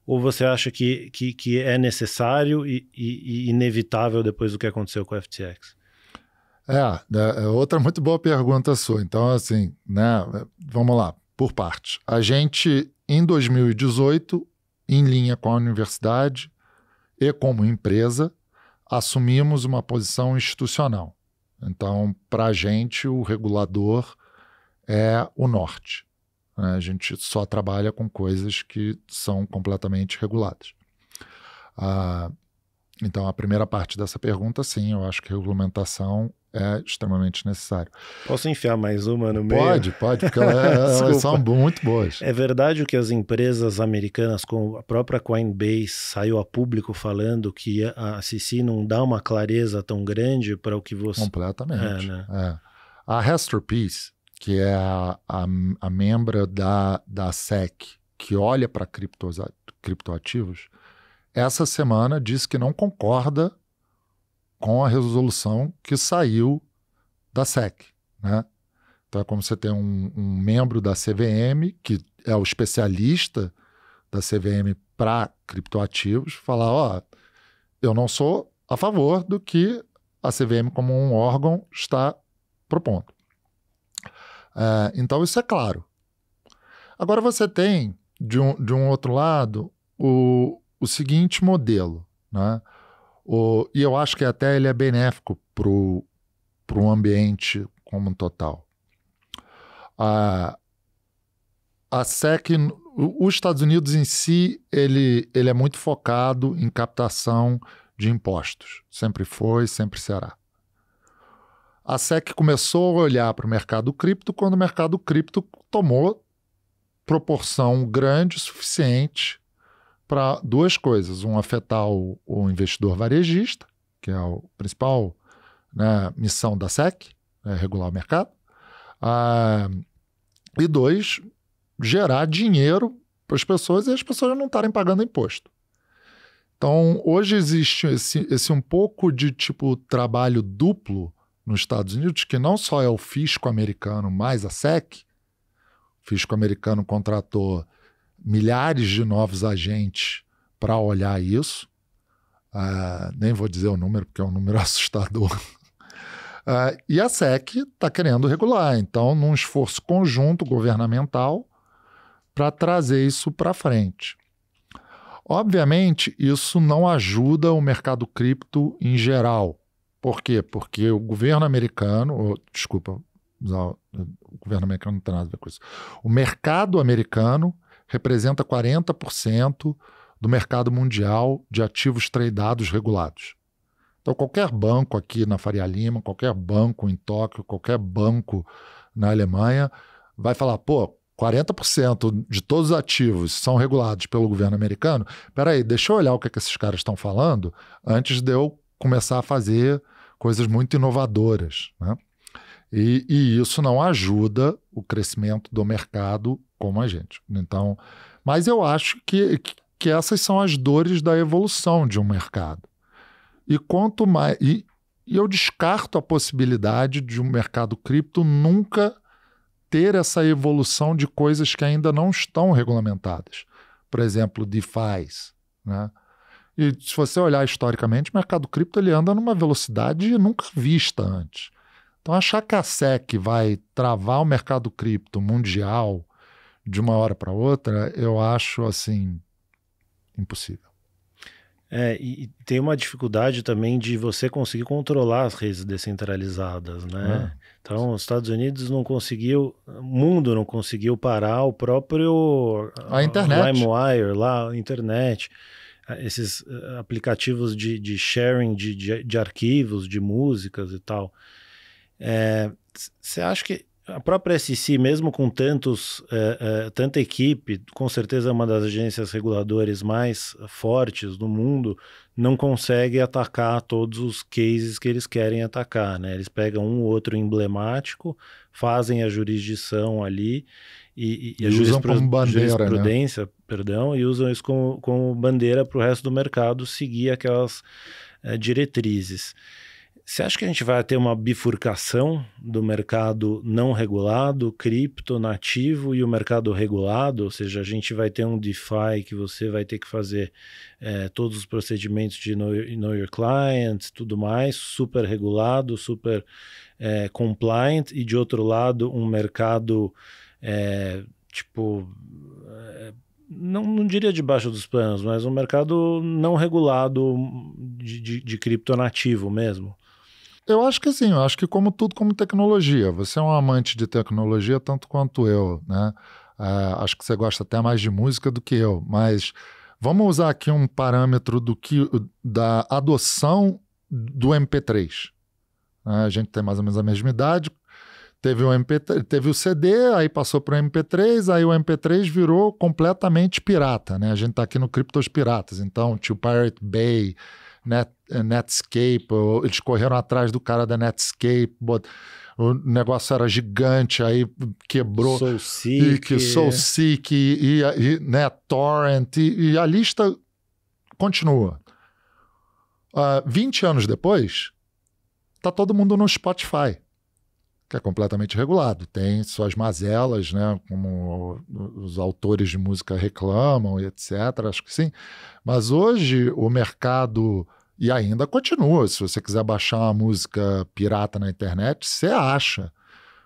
ou você acha que é necessário e inevitável depois do que aconteceu com a FTX? Outra muito boa pergunta sua. Então, assim, né, vamos lá, por parte. A gente, em 2018, em linha com a universidade e como empresa, assumimos uma posição institucional. Então, para a gente, o regulador é o norte. A gente só trabalha com coisas que são completamente reguladas. Então, a primeira parte dessa pergunta, sim, eu acho que regulamentação é extremamente necessário. Posso enfiar mais uma no meio? Pode, porque elas são muito boas. É verdade que as empresas americanas, como a própria Coinbase, saiu a público falando que a SEC não dá uma clareza tão grande para o que você... Completamente. A Hester Peirce, que é a membra da SEC, que olha para criptoativos, essa semana disse que não concorda com a resolução que saiu da SEC, né? Então é como você tem um membro da CVM, que é o especialista da CVM para criptoativos, falar, eu não sou a favor do que a CVM como um órgão está propondo. Então isso é claro. Agora você tem, de um outro lado, o seguinte modelo, né? E eu acho que até ele é benéfico para o ambiente como um total. A SEC, os Estados Unidos em si, ele é muito focado em captação de impostos. Sempre foi, sempre será. A SEC começou a olhar para o mercado cripto quando o mercado cripto tomou proporção grande o suficiente para duas coisas. Afetar o investidor varejista, que é a principal, né, missão da SEC, regular o mercado. E dois, gerar dinheiro para as pessoas e as pessoas não estarem pagando imposto. Então, hoje existe esse um pouco de trabalho duplo nos Estados Unidos, que não só é o fisco americano, mas a SEC. O fisco americano contratou milhares de novos agentes para olhar isso. Nem vou dizer o número, porque é um número assustador. E a SEC está querendo regular. Então, num esforço conjunto governamental para trazer isso para frente. Obviamente, isso não ajuda o mercado cripto em geral. Por quê? Porque o governo americano... o governo americano não tem nada a ver com isso. O mercado americano representa 40% do mercado mundial de ativos tradeados regulados. Então, qualquer banco aqui na Faria Lima, qualquer banco em Tóquio, qualquer banco na Alemanha vai falar, 40% de todos os ativos são regulados pelo governo americano. Espera aí, deixa eu olhar o que esses caras estão falando antes de eu começar a fazer coisas muito inovadoras, né? E isso não ajuda o crescimento do mercado como a gente. Então, mas eu acho que essas são as dores da evolução de um mercado. E quanto mais... E eu descarto a possibilidade de um mercado cripto nunca ter essa evolução de coisas que ainda não estão regulamentadas. Por exemplo, DeFi, né? E se você olhar historicamente, o mercado cripto ele anda numa velocidade nunca vista antes. Então, achar que a SEC vai travar o mercado cripto mundial de uma hora para outra, eu acho, assim, impossível. E tem uma dificuldade também de você conseguir controlar as redes descentralizadas, né? Então, os Estados Unidos não conseguiu, o mundo não conseguiu parar o próprio a internet. LimeWire, lá, a internet, esses aplicativos de sharing de arquivos, de músicas e tal. Você acha que a própria SEC, mesmo com tanta equipe, com certeza é uma das agências reguladoras mais fortes do mundo, não consegue atacar todos os cases que eles querem atacar, né? Eles pegam um ou outro emblemático, fazem a jurisdição ali e a usam como bandeira, jurisprudência, né? Perdão, e usam isso como bandeira para o resto do mercado seguir aquelas diretrizes. Você acha que a gente vai ter uma bifurcação do mercado não regulado, cripto, nativo e o mercado regulado? Ou seja, a gente vai ter um DeFi que você vai ter que fazer todos os procedimentos de know your client, tudo mais, super regulado, super compliant, e de outro lado um mercado não diria debaixo dos panos, mas um mercado não regulado de cripto nativo mesmo. Eu acho que sim, eu acho que como tudo, como tecnologia. Você é um amante de tecnologia tanto quanto eu, né? Acho que você gosta até mais de música do que eu, mas vamos usar aqui um parâmetro da adoção do MP3. A gente tem mais ou menos a mesma idade, teve o CD, aí passou para o MP3, aí o MP3 virou completamente pirata, né? A gente está aqui no Criptos Piratas, então tinha o Pirate Bay, Netscape, eles correram atrás do cara da Netscape, o negócio era gigante, aí quebrou SoulSeek e Torrent, e a lista continua. 20 anos depois, tá todo mundo no Spotify, que é completamente regulado, tem suas mazelas, né, como os autores de música reclamam e etc, acho que sim, mas hoje o mercado, e ainda continua, se você quiser baixar uma música pirata na internet, você acha,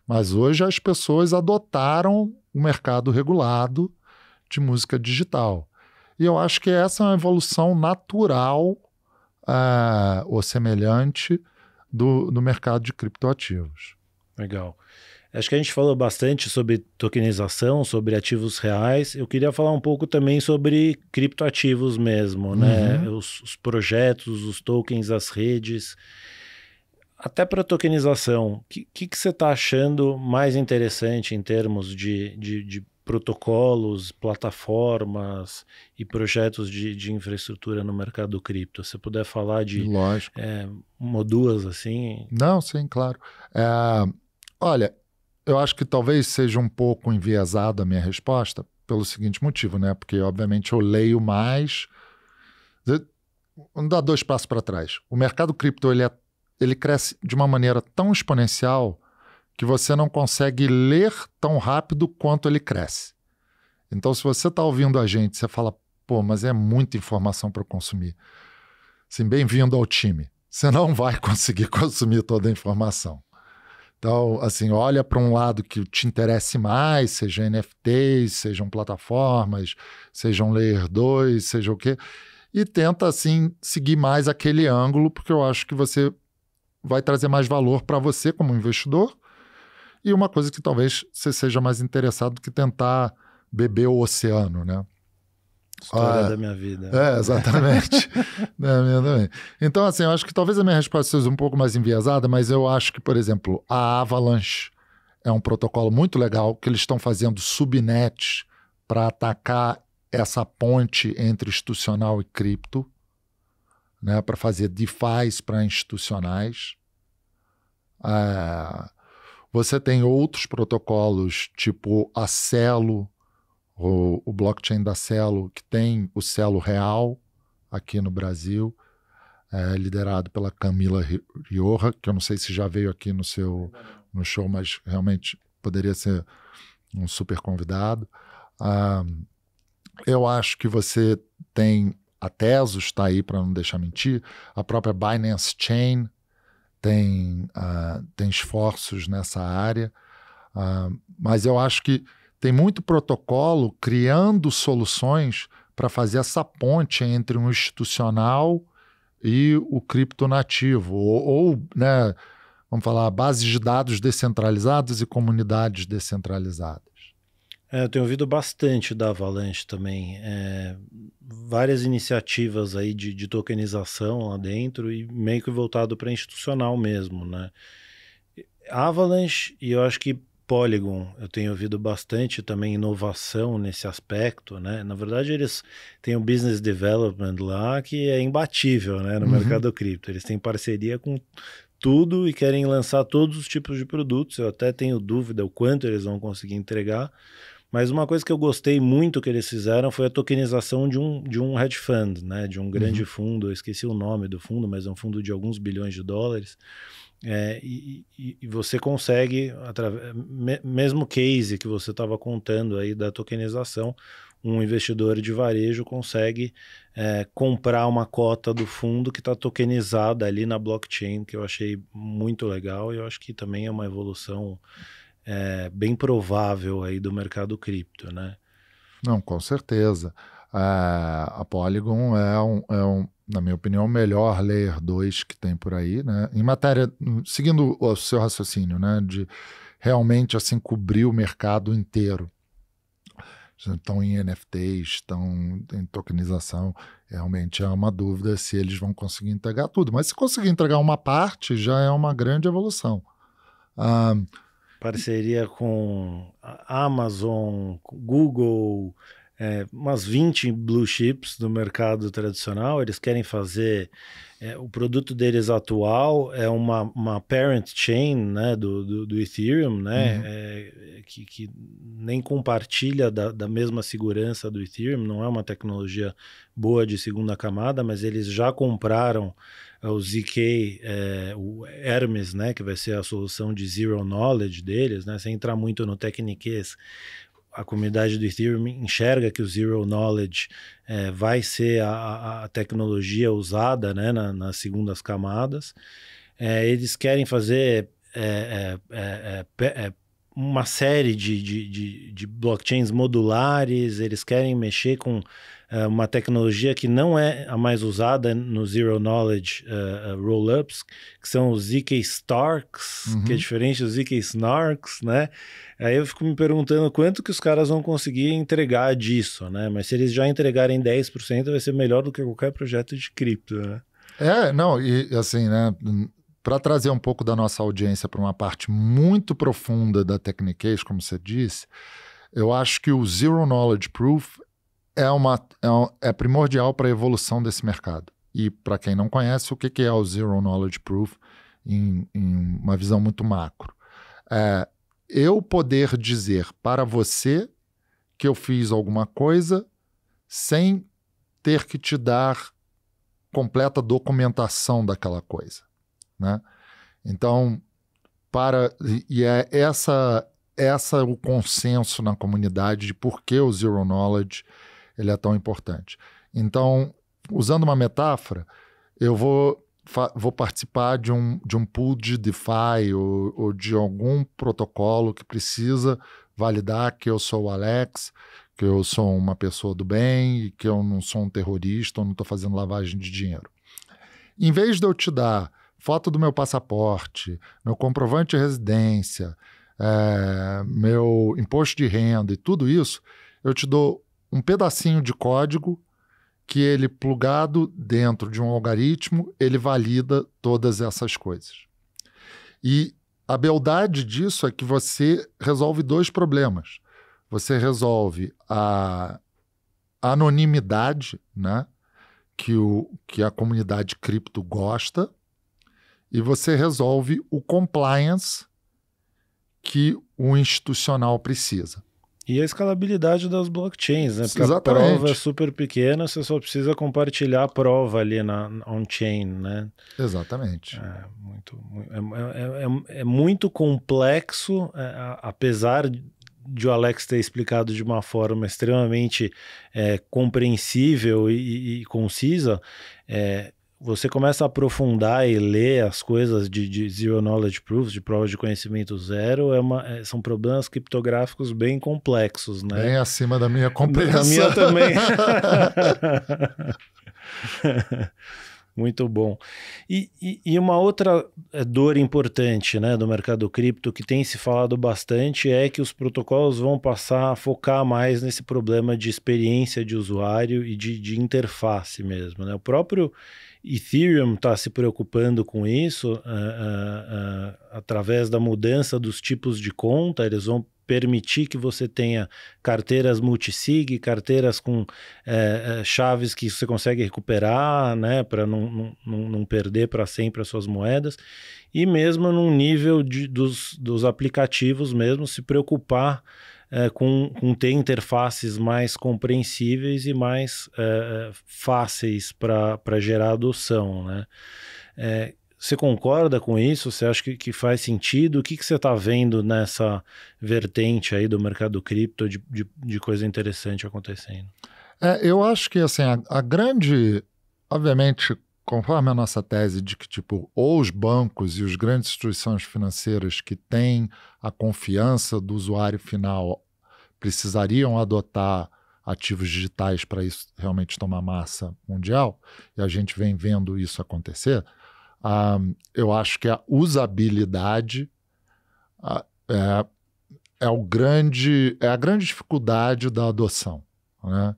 mas hoje as pessoas adotaram o mercado regulado de música digital, e eu acho que essa é uma evolução natural ou semelhante do mercado de criptoativos. Legal. Acho que a gente falou bastante sobre tokenização, sobre ativos reais. Eu queria falar um pouco também sobre criptoativos mesmo, né? Os projetos, os tokens, as redes. Até para tokenização, o que você está achando mais interessante em termos de protocolos, plataformas e projetos de infraestrutura no mercado cripto? Se puder falar de uma ou duas assim. Não, sim, claro. Olha, eu acho que talvez seja um pouco enviesada a minha resposta pelo seguinte motivo, né? Porque, obviamente, eu leio mais. Vamos dar 2 passos para trás. O mercado cripto ele cresce de uma maneira tão exponencial que você não consegue ler tão rápido quanto ele cresce. Então, se você está ouvindo a gente, você fala, pô, mas é muita informação para consumir. Assim, bem-vindo ao time. Você não vai conseguir consumir toda a informação. Então, assim, olha para um lado que te interesse mais, seja NFTs, sejam plataformas, sejam Layer 2, seja o quê, e tenta, assim, seguir mais aquele ângulo, porque eu acho que você vai trazer mais valor para você como investidor, e uma coisa que talvez você seja mais interessado do que tentar beber o oceano, né? História da minha vida. Exatamente. Da minha também. Então, assim, eu acho que talvez a minha resposta seja um pouco mais enviesada, mas eu acho que, por exemplo, a Avalanche é um protocolo muito legal, que eles estão fazendo subnets para atacar essa ponte entre institucional e cripto, né, para fazer DeFis para institucionais. Você tem outros protocolos, tipo a Celo, o blockchain da Celo, que tem o Celo Real aqui no Brasil. liderado pela Camila Rioja, que eu não sei se já veio aqui no show, mas realmente poderia ser um super convidado. Eu acho que você tem a Tezos, está aí para não deixar mentir, a própria Binance Chain tem esforços nessa área, mas eu acho que tem muito protocolo criando soluções para fazer essa ponte entre um institucional e o criptonativo, ou né, vamos falar, bases de dados descentralizadas e comunidades descentralizadas. Eu tenho ouvido bastante da Avalanche também, várias iniciativas aí de tokenização lá dentro e meio que voltado para institucional mesmo, né? Avalanche e eu acho que Polygon, eu tenho ouvido bastante também inovação nesse aspecto, né? Na verdade, eles têm o business development lá que é imbatível, né, no mercado cripto. Eles têm parceria com tudo e querem lançar todos os tipos de produtos. Eu até tenho dúvida o quanto eles vão conseguir entregar. Mas uma coisa que eu gostei muito que eles fizeram foi a tokenização de um hedge fund, né? De um grande fundo, eu esqueci o nome do fundo, mas é um fundo de alguns bilhões de dólares. E você consegue, mesmo case que você estava contando aí da tokenização, um investidor de varejo consegue comprar uma cota do fundo que está tokenizada ali na blockchain, que eu achei muito legal e eu acho que também é uma evolução bem provável aí do mercado cripto, né? Não, com certeza. A Polygon na minha opinião, o melhor Layer 2 que tem por aí, né? Em matéria, seguindo o seu raciocínio, né? De realmente assim cobrir o mercado inteiro. Estão em NFTs, estão em tokenização. Realmente é uma dúvida se eles vão conseguir entregar tudo. Mas se conseguir entregar uma parte, já é uma grande evolução. Parceria com a Amazon, Google, umas 20 blue chips do mercado tradicional. Eles querem fazer o produto deles atual é uma parent chain, né, do Ethereum, né, que nem compartilha da mesma segurança do Ethereum. Não é uma tecnologia boa de segunda camada, mas eles já compraram o ZK, o Hermes, né, que vai ser a solução de Zero Knowledge deles, né, sem entrar muito no tecniquez. A comunidade do Ethereum enxerga que o Zero Knowledge vai ser a tecnologia usada, né, nas segundas camadas. Eles querem fazer uma série de blockchains modulares, eles querem mexer com uma tecnologia que não é a mais usada no Zero Knowledge Rollups, que são os ZK Starks, que é diferente dos ZK Snarks, né? Aí eu fico me perguntando quanto que os caras vão conseguir entregar disso, né? Mas se eles já entregarem 10%, vai ser melhor do que qualquer projeto de cripto, né? Não, e assim, né? Para trazer um pouco da nossa audiência para uma parte muito profunda da Techniquez, como você disse, eu acho que o Zero Knowledge Proof é primordial para a evolução desse mercado. E para quem não conhece, o que é o Zero Knowledge Proof em uma visão muito macro? Eu poder dizer para você que eu fiz alguma coisa sem ter que te dar completa documentação daquela coisa, né? Então, essa o consenso na comunidade de por que o Zero Knowledge ele é tão importante. Então, usando uma metáfora, eu vou participar de um pool de DeFi ou de algum protocolo que precisa validar que eu sou o Alex, que eu sou uma pessoa do bem e que eu não sou um terrorista ou não estou fazendo lavagem de dinheiro. Em vez de eu te dar foto do meu passaporte, meu comprovante de residência, meu imposto de renda e tudo isso, eu te dou um pedacinho de código que ele, plugado dentro de um algoritmo, ele valida todas essas coisas. E a beldade disso é que você resolve dois problemas. Você resolve a anonimidade, né, que a comunidade cripto gosta, e você resolve o compliance que o institucional precisa. E a escalabilidade das blockchains, né? Porque Exatamente. a prova é super pequena, você só precisa compartilhar a prova ali na on-chain, né? Exatamente. É muito complexo, apesar de o Alex ter explicado de uma forma extremamente compreensível e concisa, você começa a aprofundar e ler as coisas de Zero Knowledge Proofs, de prova de conhecimento zero, são problemas criptográficos bem complexos, né? Bem acima da minha compreensão. Da minha também. Muito bom. E uma outra dor importante, né, do mercado cripto que tem se falado bastante é que os protocolos vão passar a focar mais nesse problema de experiência de usuário e de interface mesmo, né? O próprio Ethereum está se preocupando com isso através da mudança dos tipos de conta. Eles vão permitir que você tenha carteiras multisig, carteiras com chaves que você consegue recuperar, né, para não perder para sempre as suas moedas, e mesmo num nível dos aplicativos mesmo, se preocupar com ter interfaces mais compreensíveis e mais fáceis para gerar adoção, né? Você concorda com isso? Você acha que faz sentido? O que você está vendo nessa vertente aí do mercado cripto de coisa interessante acontecendo? Eu acho que assim, a grande, obviamente, conforme a nossa tese de que tipo, ou os bancos e as grandes instituições financeiras que têm a confiança do usuário final precisariam adotar ativos digitais para isso realmente tomar massa mundial, e a gente vem vendo isso acontecer. Eu acho que a usabilidade é a grande dificuldade da adoção, né?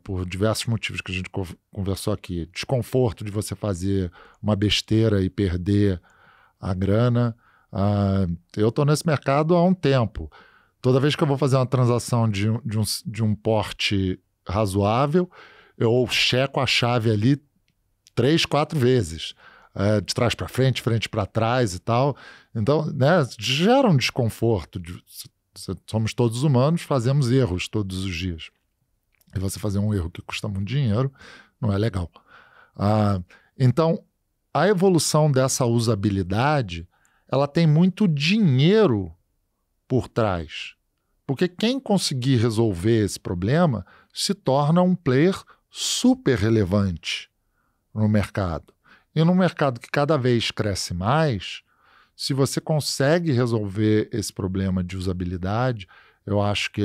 Por diversos motivos que a gente conversou aqui. Desconforto de você fazer uma besteira e perder a grana. Eu estou nesse mercado há um tempo. Toda vez que eu vou fazer uma transação de um porte razoável, eu checo a chave ali 3, 4 vezes. De trás para frente para trás e tal. Então, né, gera um desconforto. Somos todos humanos, fazemos erros todos os dias. E você fazer um erro que custa muito dinheiro não é legal. Então, a evolução dessa usabilidade, ela tem muito dinheiro por trás. Porque quem conseguir resolver esse problema se torna um player super relevante no mercado. E num mercado que cada vez cresce mais, se você consegue resolver esse problema de usabilidade, eu acho que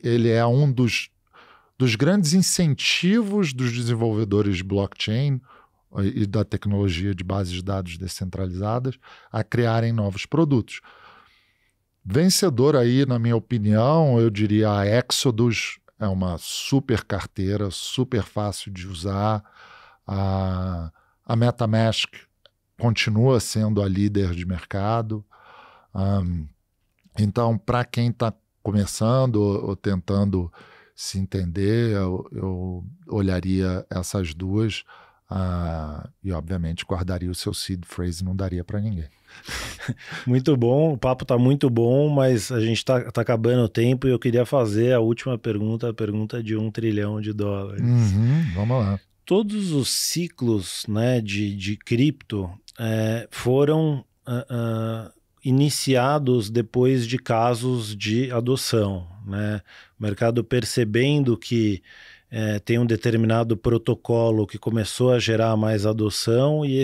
ele é um dos grandes incentivos dos desenvolvedores de blockchain e da tecnologia de bases de dados descentralizadas a criarem novos produtos. Vencedor aí, na minha opinião, eu diria a Exodus, é uma super carteira, super fácil de usar. A MetaMask continua sendo a líder de mercado. Então, para quem está começando ou tentando se entender, eu olharia essas duas e, obviamente, guardaria o seu seed phrase, não daria para ninguém. Muito bom, o papo está muito bom, mas a gente tá acabando o tempo e eu queria fazer a última pergunta, a pergunta de $1 trilhão. Vamos lá. Todos os ciclos, né, de cripto foram iniciados depois de casos de adoção, né? O mercado percebendo que tem um determinado protocolo que começou a gerar mais adoção e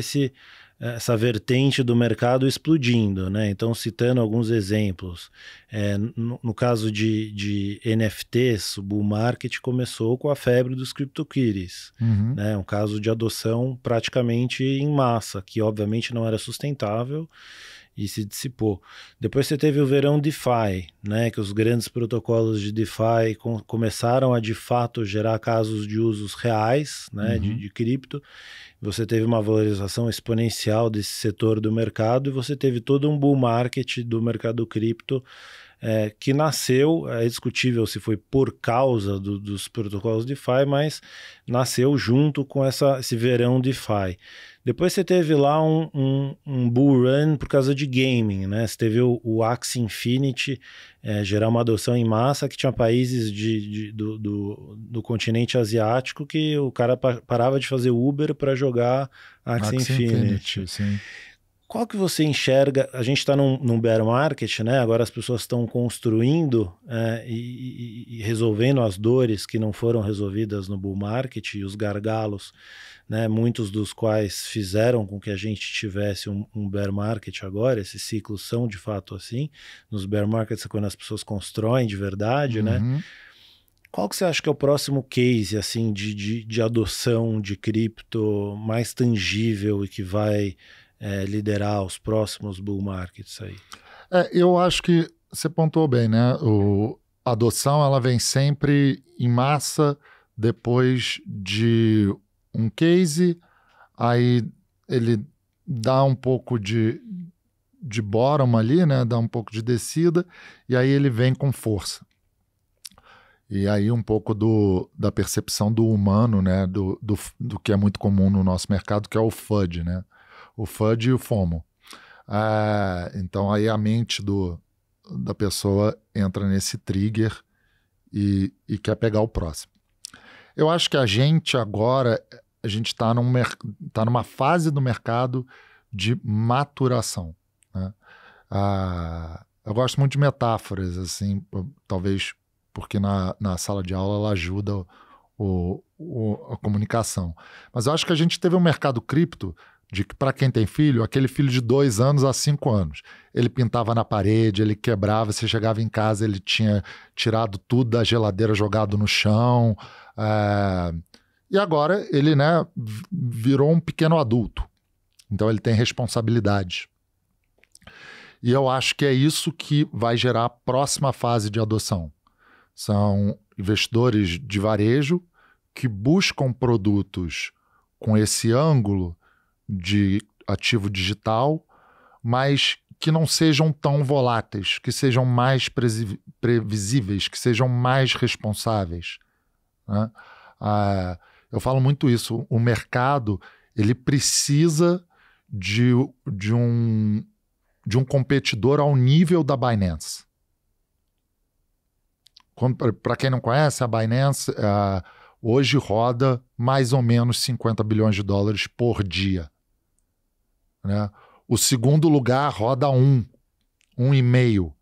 essa vertente do mercado explodindo, né? Então, citando alguns exemplos, no caso de NFTs, o bull market começou com a febre dos CryptoKitties, né? Um caso de adoção praticamente em massa, que obviamente não era sustentável e se dissipou. Depois você teve o verão DeFi, né, que os grandes protocolos de DeFi começaram a de fato gerar casos de usos reais, né, de cripto. Você teve uma valorização exponencial desse setor do mercado e você teve todo um bull market do mercado cripto que nasceu, é discutível se foi por causa dos protocolos DeFi, mas nasceu junto com esse verão DeFi. Depois você teve lá um bull run por causa de gaming, né? Você teve o Axie Infinity gerar uma adoção em massa, que tinha países do continente asiático que o cara parava de fazer Uber para jogar Axie Infinity. Sim. Qual que você enxerga? A gente está num bear market, né? Agora as pessoas estão construindo e resolvendo as dores que não foram resolvidas no bull market e os gargalos, né? Muitos dos quais fizeram com que a gente tivesse um bear market agora. Esses ciclos são de fato assim. Nos bear markets é quando as pessoas constroem de verdade, né? Qual que você acha que é o próximo case assim, de adoção de cripto mais tangível e que vai liderar os próximos bull markets aí? Eu acho que você pontuou bem, né? A adoção ela vem sempre em massa depois de um case, aí ele dá um pouco de bottom ali, né? Dá um pouco de descida, e aí ele vem com força. E aí um pouco da percepção do humano, né? Do que é muito comum no nosso mercado, que é o FUD, né? O FUD e o FOMO. Então aí a mente da pessoa entra nesse trigger e quer pegar o próximo. Eu acho que a gente agora está numa fase do mercado de maturação, né? Eu gosto muito de metáforas, assim, talvez porque na sala de aula ela ajuda a comunicação. Mas eu acho que a gente teve um mercado cripto de que, para quem tem filho, aquele filho de 2 anos a 5 anos. Ele pintava na parede, ele quebrava, você chegava em casa, ele tinha tirado tudo da geladeira, jogado no chão. E agora ele, né, virou um pequeno adulto. Então ele tem responsabilidade. E eu acho que é isso que vai gerar a próxima fase de adoção. São investidores de varejo que buscam produtos com esse ângulo de ativo digital, mas que não sejam tão voláteis, que sejam mais previsíveis, que sejam mais responsáveis, né? Eu falo muito isso. O mercado ele precisa de um competidor ao nível da Binance. Para quem não conhece, a Binance hoje roda mais ou menos 50 bilhões de dólares por dia, né? O segundo lugar roda 1,5.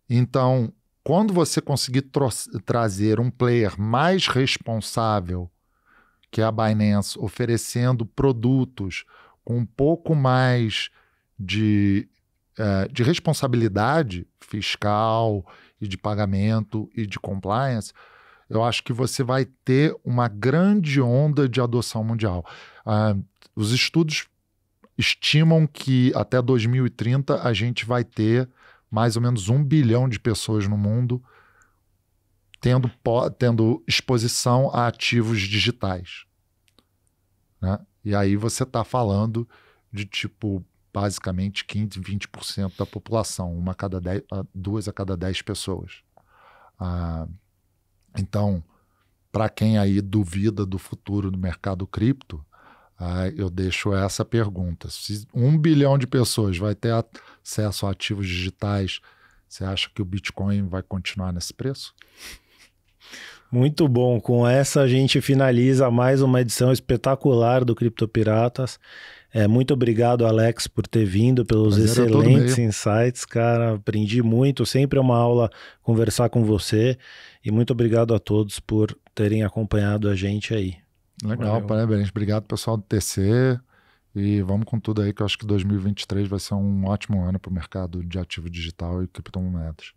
Então, quando você conseguir trazer um player mais responsável, que é a Binance, oferecendo produtos com um pouco mais de responsabilidade fiscal e de pagamento e de compliance, eu acho que você vai ter uma grande onda de adoção mundial. Os estudos estimam que até 2030 a gente vai ter mais ou menos 1 bilhão de pessoas no mundo tendo exposição a ativos digitais, né? E aí você está falando de basicamente 15, 20% da população, 2 a cada 10 pessoas. Então, para quem aí duvida do futuro do mercado cripto, eu deixo essa pergunta. Se 1 bilhão de pessoas vai ter acesso a ativos digitais, você acha que o Bitcoin vai continuar nesse preço? Muito bom. Com essa a gente finaliza mais uma edição espetacular do Criptopiratas. Muito obrigado, Alex, por ter vindo, pelos excelentes insights, cara. Aprendi muito. Sempre é uma aula conversar com você. E muito obrigado a todos por terem acompanhado a gente aí. Legal, valeu. Parabéns. Obrigado, pessoal do TC. E vamos com tudo aí, que eu acho que 2023 vai ser um ótimo ano para o mercado de ativo digital e criptomoedas.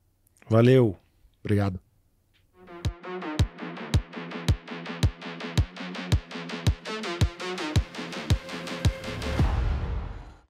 Valeu. Obrigado.